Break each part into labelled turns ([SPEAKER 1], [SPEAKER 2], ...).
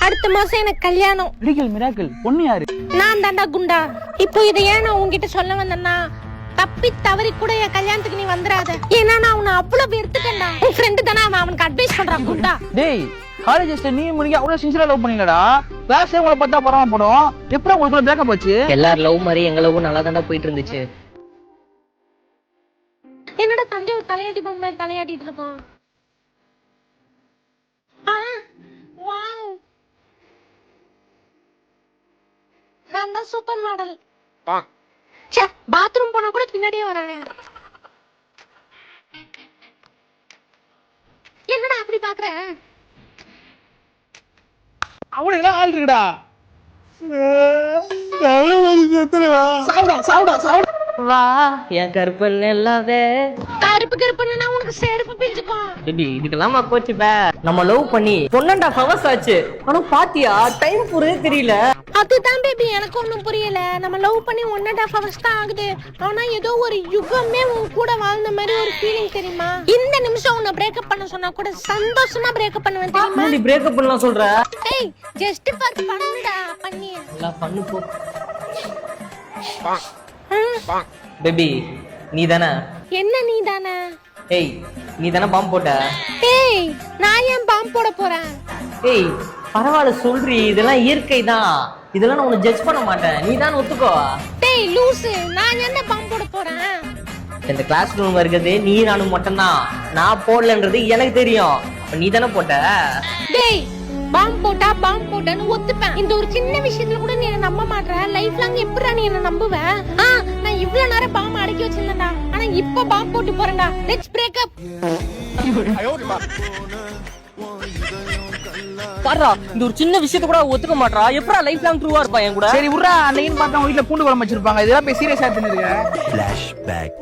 [SPEAKER 1] அடுத்த மாசம் எனக்கு கல்யாணம்.
[SPEAKER 2] மிராக்கிள் பொண்ணு யாரு?
[SPEAKER 1] நான் தாண்டா குண்டா. இப்போ இதை ஏன் நான் உன்கிட்ட சொல்ல வந்தேன்னா, தப்பி தவறி கூட என் கல்யாணத்துக்கு நீ வந்துடாத. ஏன்னா நான் அவனை அவ்வளவு வெறுத்துட்டேன்டா. உன் ஃப்ரெண்டு தானே அவனுக்கு அட்வைஸ் பண்றான் குண்டா.
[SPEAKER 2] டேய் காலேஜ் நீ முடிக்க அவ்வளவு சின்சியரா லவ் பண்ணீங்களடா. கிளாஸ் உங்களை பார்த்தா பரவாம போடும். எப்படி உங்களுக்கு பிரேக்கப் ஆச்சு?
[SPEAKER 3] எல்லாரும் லவ் மாதிரி எங்க லவ் நல்லா தாண்டா போயிட்டு இருந்துச்சு.
[SPEAKER 1] என்னடா தஞ்சாவூர் தலையாட்டி பொம்மை தலையாட்டிட்டு இருக்கோம். நான் தான் சூப்பர் மாடல். பாத்ரூம் போனா கூட பின்னாடியே வரானே. என்னடா அப்படி பாக்குற?
[SPEAKER 2] அவனுக்கு ஆள் இருக்குடா.
[SPEAKER 3] வா என் கருப்பல் எல்லாவே
[SPEAKER 1] கருப்பு கருப்புன்னா உனக்கு செருப்பு பிஞ்சுக்கும்.
[SPEAKER 3] இதுக்கெல்லாமா கோச்சுப்ப. நம்ம லவ் பண்ணி 1.5 hours ஆச்சு. ஆனா பாத்தியா டைம் போறதே தெரியல.
[SPEAKER 1] அதுதான் பேபி எனக்கு ஒண்ணும் புரியல. நம்ம லவ் பண்ணி 1.5 hours தான் ஆகுது. ஆனா ஏதோ ஒரு யுகமே உன் கூட வாழ்ந்த மாதிரி ஒரு ஃபீலிங் தெரியுமா? இந்த நிமிஷம் உன்னை பிரேக்கப் பண்ண சொன்னா கூட சந்தோஷமா பிரேக்கப் பண்ணுவேன் தெரியுமா?
[SPEAKER 3] நீ பிரேக்கப் பண்ணலாம் சொல்ற?
[SPEAKER 1] ஏய் ஜஸ்ட் ஃபார் பண்ணுடா பண்ணி.
[SPEAKER 3] எல்லாம் பண்ணு போ. பேபி நீ தானே?
[SPEAKER 1] என்ன நீ தானே?
[SPEAKER 3] ஏய் நீ தானே பாம்பு போட்ட?
[SPEAKER 1] ஏய் நான் ஏன் பாம்பு போட போறேன்?
[SPEAKER 3] ஏய் பரவாயில்ல சொல்றி, இதெல்லாம் இயற்கை தான். இதெல்லாம் நான் உன்னை ஜட்ஜ் பண்ண மாட்டேன். நீ தான் ஒத்துக்கோ.
[SPEAKER 1] டேய் லூசு, நான் என்ன பாம்பு போட போறேன்?
[SPEAKER 3] இந்த கிளாஸ் ரூம் இருக்குது நீ நானும் மட்டும்தான். நான் போடலன்றது எனக்கு தெரியும். நீ தானே போட்ட?
[SPEAKER 1] டேய் பாம்பு போட்டா பாம்பு போட்டேன்னு ஒத்துப்பேன். இந்த ஒரு சின்ன விஷயத்துல கூட நீ என்ன நம்ப மாட்டற. லைஃப் லாங் எப்பறா நீ என்ன நம்புவ? நான் இவ்வளவு நேரம் பாம்பு அடக்கி வச்சிருந்தேன்டா. ஆனா இப்ப பாம்பு போட்டு போறேன்டா. Let's break up.
[SPEAKER 3] பாரா இந்த ஒரு சின்ன விஷயத்தை கூட ஒத்துக்க மாட்டறா. எப்பறா லைஃப் லாங் ட்ரூவா இருப்பா என் கூட?
[SPEAKER 2] சரி உர்றா, அன்னைக்கு பார்த்தா உங்க வீட்ல பூண்டு குழம்பு வச்சிருப்பாங்க. இதெல்லாம் போய் சீரியஸா எடுத்துட்டு இருக்க.
[SPEAKER 4] ஃபிளாஷ்பேக்.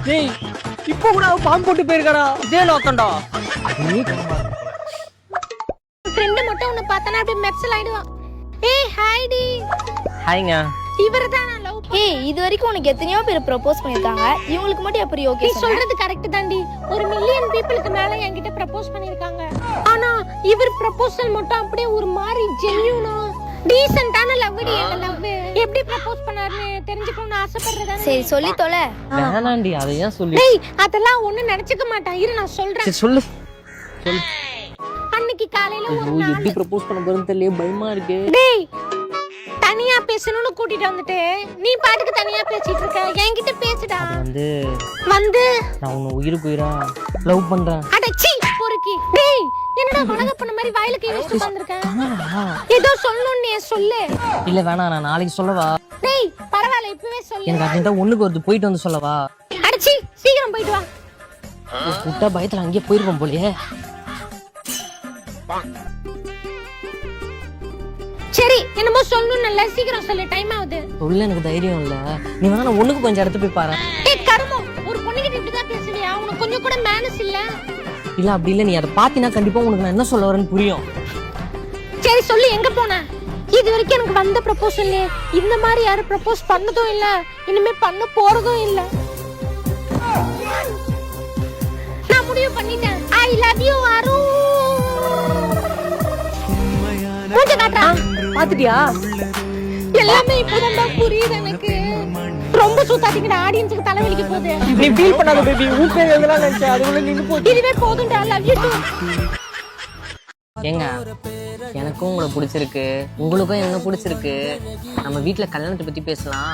[SPEAKER 3] டேய் இப்போ கூட பாம்பு போட்டு போயிருக்காடா. இதே நோக்கண்டா.
[SPEAKER 1] ஃப்ரெண்ட் மட்டும் உன்னை பார்த்தானா அப்படியே மெர்சல் ஆயிடுவான். ஏய் ஹாய் டி.
[SPEAKER 3] ஹாய்ங்க.
[SPEAKER 1] இவர்தான் நான் லவ் பண்ண.
[SPEAKER 5] ஏய் இது வரைக்கும் உனக்கு எத்தனையோ பேர் ப்ரோபோஸ் பண்ணிருக்காங்க. இவங்களுக்கு மட்டும் எப்படி ஓகே?
[SPEAKER 1] நீ சொல்றது கரெக்ட் தாண்டி. 1 மில்லியன் பீப்பிளுக்கு மேல என்கிட்ட ப்ரப்போஸ் பண்ணிருக்காங்க. ஆனா இவர் ப்ரப்போசல் மட்டும் அப்படியே ஒரு மாதிரி ஜென்யூனா டீசன்ட்டான லவ் டி. எங்க லவ் எப்படி ப்ரப்போஸ் பண்ணாருன்னு தெரிஞ்சுக்கணும்னு ஆசைப்படுறதா?
[SPEAKER 5] சரி சொல்லி தொலை.
[SPEAKER 3] வேணாண்டி அதை ஏன் சொல்லி?
[SPEAKER 1] டேய் அதெல்லாம் ஒண்ணு நினைச்சுக்க மாட்டான். இரு நான் சொல்றேன்.
[SPEAKER 3] சரி சொல்லு.
[SPEAKER 1] அன்னைக்கு காலையில ஒரு நாள்
[SPEAKER 3] எப்படி ப்ரப்போஸ் பண்ண போறேன்னு தெரியல, பயமா இருக்கு.
[SPEAKER 1] டேய் தனியா பேசணும்னு கூட்டிட்டு வந்துட்டு நீ பாட்டுக்கு தனியா பேசிட்டு இருக்க. என்கிட்ட பேசுடா. வந்து
[SPEAKER 3] நான் உன்னை உயிருக்கு உயிரா லவ் பண்றேன்.
[SPEAKER 1] அடச்சி பொறுக்கி. டேய் என்னடா வணங்க பண்ண மாதிரி வாயில கை வச்சு உட்கார்ந்திருக்க? ஏதோ சொல்லணும்னே சொல்லு.
[SPEAKER 3] இல்ல வேணாம், நான் நாளைக்கு சொல்லவா?
[SPEAKER 1] டேய் பரவாயில்லை இப்பவே சொல்லு.
[SPEAKER 3] எனக்கு அர்ஜென்ட்டா ஒண்ணுக்கு வருது, போயிட்டு வந்து சொல்லவா?
[SPEAKER 1] அடச்சி சீக்கிரம் போயிட்டு வா.
[SPEAKER 3] கூட்டா பயத்துல அங்கேயே போயிருப்போம் போலயே.
[SPEAKER 1] சரி என்னமோ சொல்லணும், நல்லா சீக்கிரம் சொல்லு, டைம் ஆகுது.
[SPEAKER 3] சொல்ல எனக்கு தைரியம் இல்ல. நீ வேணா நான் ஒண்ணுக்கு கொஞ்சம் இடத்து போய் பாரு.
[SPEAKER 1] ஏய் கருமம், ஒரு பொண்ணுகிட்ட இப்படிதான் பேசுவியா? உனக்கு கொஞ்சம் கூட மேனஸ் இல்ல.
[SPEAKER 3] இல்ல அப்படி இல்ல, நீ அதை பாத்தினா கண்டிப்பா உனக்கு நான் என்ன சொல்ல வரேன்னு புரியும்.
[SPEAKER 1] சரி சொல்லு, எங்க போன? இது வரைக்கும் எனக்கு வந்த ப்ரப்போசல் இந்த மாதிரி யாரும் ப்ரப்போஸ் பண்ணதும் இல்ல, இனிமே பண்ண போறதும் இல்ல. நான் முடிவு பண்ணிட்டேன். ஐ லவ் யூ அரு. மூஞ்ச காட்டா.
[SPEAKER 3] பாத்துட்டியா?
[SPEAKER 1] எல்லாமே இப்போதான் புரியுது எனக்கு. ரொம்ப சூத்தாட்டிங்கடா, ஆடியன்ஸ்க்கு தலைவலிக்கு போகுது.
[SPEAKER 3] நீ ஃபீல் பண்ணாத பேபி. உன் பேர் எதெல்லாம் நினைச்ச அதுக்குள்ள நின்னு போச்சு.
[SPEAKER 1] இதுவே போதும்டா. Love you to.
[SPEAKER 3] ஏங்க எனக்கும் உங்களை பிடிச்சிருக்கு, உங்களுக்கும் என்ன பிடிச்சிருக்கு. நம்ம வீட்டுல கல்யாணத்தை பத்தி பேசலாம்.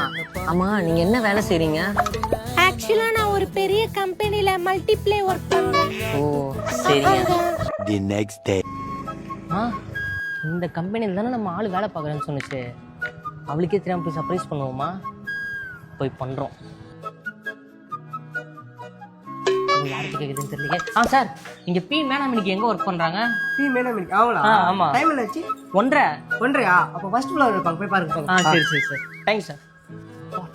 [SPEAKER 3] ஆமா நீங்க என்ன வேலை செய்றீங்க?
[SPEAKER 1] ஆக்சுவலா நான் ஒரு பெரிய கம்பெனில மல்டிப்ளே ஒர்க் பண்றேன்.
[SPEAKER 3] ஓ சரிங்க.
[SPEAKER 4] The next day.
[SPEAKER 3] இந்த கம்பெனில தானே நம்ம ஆளு வேலை பார்க்குறேன்னு சொன்னிச்சு. அவளுக்கே தெரியாம போய் சர்ப்ரைஸ் பண்ணுவோமா? போய் பண்றோம். யாருக்கு கேக்குதுன்னு தெரியல. சார் இங்க பி மேடம் இன்னைக்கு எங்க ஒர்க் பண்றாங்க?
[SPEAKER 6] பி மேடம் இன்னைக்கு அவங்களா?
[SPEAKER 3] ஆமா.
[SPEAKER 6] டைம் என்னாச்சு?
[SPEAKER 3] 1:30.
[SPEAKER 6] அப்ப ஃபர்ஸ்ட் ஃப்ளோர் இருப்பாங்க, போய் பாருங்க.
[SPEAKER 3] சரி சரி சார். Thanks sir.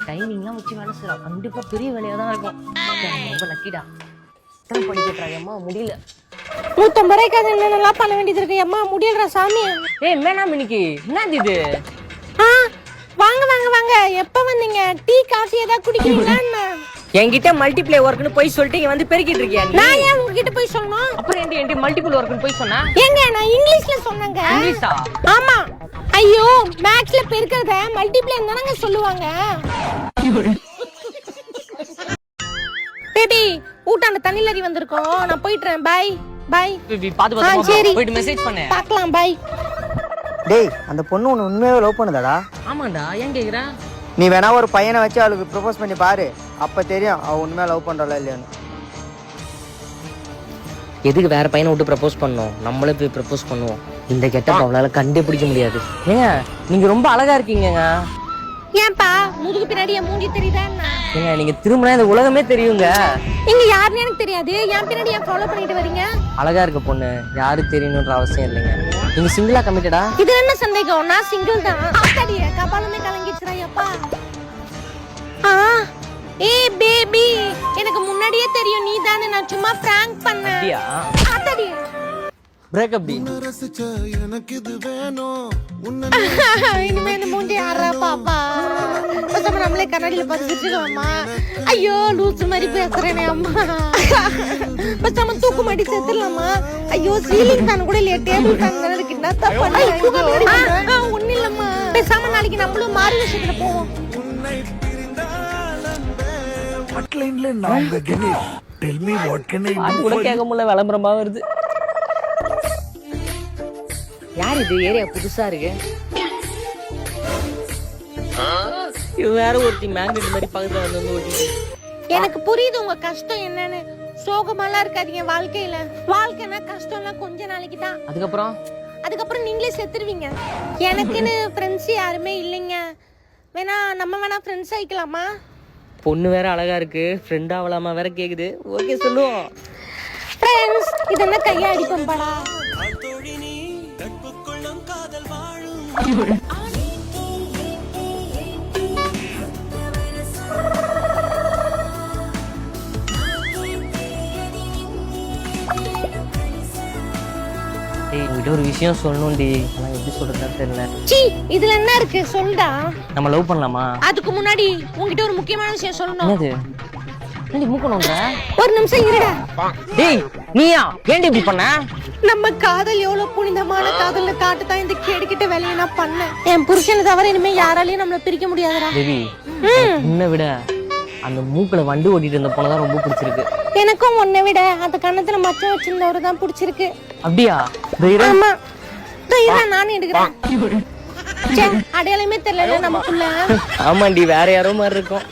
[SPEAKER 3] டைமிங்லாம் வச்சு வேலை செய்யறா, கண்டிப்பா பெரிய வேலையா தான் இருக்கும். ரொம்ப லக்கிடா. இத்தனை படிக்கிறாங்க அம்மா முடியல.
[SPEAKER 1] 150 ரூபாய்க்கு என்னென்னலாம் பண்ண வேண்டியது இருக்கு. அம்மா முடியலடா சாமி.
[SPEAKER 3] ஏய் மேடம் இன்னைக்கு என்னது இது?
[SPEAKER 1] வாங்க வாங்க வாங்க. எப்ப வந்தீங்க? டீ காஃபி ஏதாவது குடிக்கிறீங்களா?
[SPEAKER 3] என்கிட்ட மல்டிப்ளை ஒர்க்னு போய் சொல்லிட்டு இங்க வந்து பெருக்கிட்டு இருக்கியா நீ?
[SPEAKER 1] நான் ஏன் உங்ககிட்ட போய் சொல்லணும்?
[SPEAKER 3] அப்புறம் என்கிட்ட மல்டிபிள் ஒர்க்னு போய் சொன்னா?
[SPEAKER 1] ஏங்க நான் இங்கிலீஷ்ல சொன்னேங்க.
[SPEAKER 3] இங்கிலீஷா?
[SPEAKER 1] ஆமா. ஐயோ மேக்ஸ்ல பெருக்கறத மல்டிப்ளை தானங்க சொல்லுவாங்க. பேபி ஊட்டாண்ட தண்ணி லரி வந்திருக்கோம். நான் போயிட்டறேன். By by.
[SPEAKER 3] பேபி பாத்து
[SPEAKER 1] சரி.
[SPEAKER 3] போயிட்டு மெசேஜ் பண்ணு.
[SPEAKER 1] பார்க்கலாம். பை.
[SPEAKER 6] டேய் அந்த பொண்ணு உன்னை உண்மையாவே லவ் பண்ணுதாடா?
[SPEAKER 3] ஆமாண்டா, ஏன் கேக்குற?
[SPEAKER 6] நீ வேணா ஒரு பையனை வச்சு அவளுக்கு ப்ரொபோஸ் பண்ணி பாரு, அப்ப தெரியும் அவ உண்மையா லவ் பண்றாளா இல்லையான்னு.
[SPEAKER 3] எதுக்கு வேற பையனை விட்டு ப்ரப்போஸ் பண்ணோம்? நம்மளே போய் ப்ரப்போஸ் பண்ணுவோம். இந்த கெட்டப் அவளால கண்டுபிடிக்க முடியாது. ஏங்க நீங்க ரொம்ப அழகா இருக்கீங்கங்க.
[SPEAKER 1] ஏன்பா முதுகு பின்னாடி என் மூஞ்சி தெரியுதா என்ன?
[SPEAKER 3] ஏங்க நீங்க திரும்பினா இந்த உலகமே தெரியுங்க.
[SPEAKER 1] நீங்க யாருன்னு எனக்கு தெரியாது. என் பின்னாடி ஏன் ஃபாலோ பண்ணிட்டு வரீங்க?
[SPEAKER 3] அழகா இருக்க பொண்ணு யாரு தெரியணும்ன்ற அவசியம் இல்லைங்க. நீங்க சிங்கிளா கமிட்டடா?
[SPEAKER 1] இது என்ன சந்தேகம்? நான் சிங்கிள் தான். அடடியே கபாலமே கலங்கிடுச்சுடா அப்பா. ஏய் பேபி, எனக்கு முன்னாடியே தெரியும் நீ தானே. நான் சும்மா பிராங்க் பண்ணேன்.
[SPEAKER 3] அப்படியா?
[SPEAKER 1] அடடியே
[SPEAKER 3] பிரேக்கப் டி.
[SPEAKER 1] இனிமே இந்த மூஞ்சி யாரா பாப்பா? பசங்க நம்மளே கண்ணாடியில பார்த்து சிரிச்சுக்கலாமா? ஐயோ லூசு மாதிரி பேசுறேனே அம்மா. பசங்க தூக்கு மாட்டி செத்துடலாமா? ஐயோ சீலிங் ஃபேன் கூட இல்லையா, டேபிள் ஃபேன் தானே இருக்கு. என்ன தப்பு பண்ண? ஒன்னும் இல்லம்மா. பேசாம நாளைக்கு நம்மளும் மாறு விஷயத்துல போவோம்.
[SPEAKER 3] அது கூட கேட்க முடியல, விளம்பரமா வருது. யார் இது? ஏரியா புதுசா இருக்கு. இது வேற ஒருத்தி மேக்னெட் மாதிரி பக்கத்துல வந்து ஓட்டிட்டு.
[SPEAKER 1] எனக்கு புரியுது உங்க கஷ்டம் என்னன்னு. சோகமாலாம் இருக்காதீங்க வாழ்க்கையில. வாழ்க்கைனா கஷ்டம்லாம் கொஞ்ச நாளைக்கு தான். அதுக்கப்புறம் நீங்களே செத்துருவீங்க. எனக்குன்னு ஃப்ரெண்ட்ஸ் யாருமே இல்லைங்க. வேணா நம்ம வேணா ஃப்ரெண்ட்ஸ் ஆயிக்கலாமா?
[SPEAKER 3] பொண்ணு வேற அழகா இருக்கு, ஃப்ரெண்ட் ஆகலாமா வேற கேக்குது. ஓகே சொல்லுவோம்.
[SPEAKER 1] ஃப்ரெண்ட்ஸ் இது என்ன கையா அடிப்பம்படா.
[SPEAKER 3] உங்ககிட்ட ஒரு விஷயம் சொல்லணும்டி. ஆனா எப்படி சொல்றதா தெரியல.
[SPEAKER 1] சீ இதுல என்ன இருக்கு சொல்டா.
[SPEAKER 3] நம்ம லவ் பண்ணலாமா?
[SPEAKER 1] அதுக்கு முன்னாடி உன்கிட்ட ஒரு முக்கியமான விஷயம் சொல்லணும்.
[SPEAKER 3] என்னது? என்னடி மூக்கணும்ன்ற?
[SPEAKER 1] ஒரு நிமிஷம் இருடா.
[SPEAKER 3] டேய் நீயா ஏன்டி இப்படி பண்ண?
[SPEAKER 1] நம்ம காதல் எவ்வளவு புனிதமான காதல்னு காட்டுதான் இந்த கேடுகிட்ட வேலையை நான் பண்ணேன். என் புருஷனை தவிர இனிமே யாராலையும் நம்மள பிரிக்க முடியாதுடா.
[SPEAKER 3] தேவி உன்னை விட அந்த மூக்குல வண்டி ஓட்டிட்டு இருந்த பொண்ணு தான் ரொம்ப பிடிச்சிருக்கு.
[SPEAKER 1] எனக்கும் உன்னை விட அந்த கண்ணத்துல மச்சம் வச்சிருந்தவரு தான் பிடிச்சிருக்கு.
[SPEAKER 3] அப்படியா?
[SPEAKER 1] ஆமா நானும் எடுக்கிறேன். அடையாளமே தெரியல நமக்குள்ள.
[SPEAKER 3] ஆமாண்டி வேற யாரோ மாதிரி இருக்கும்.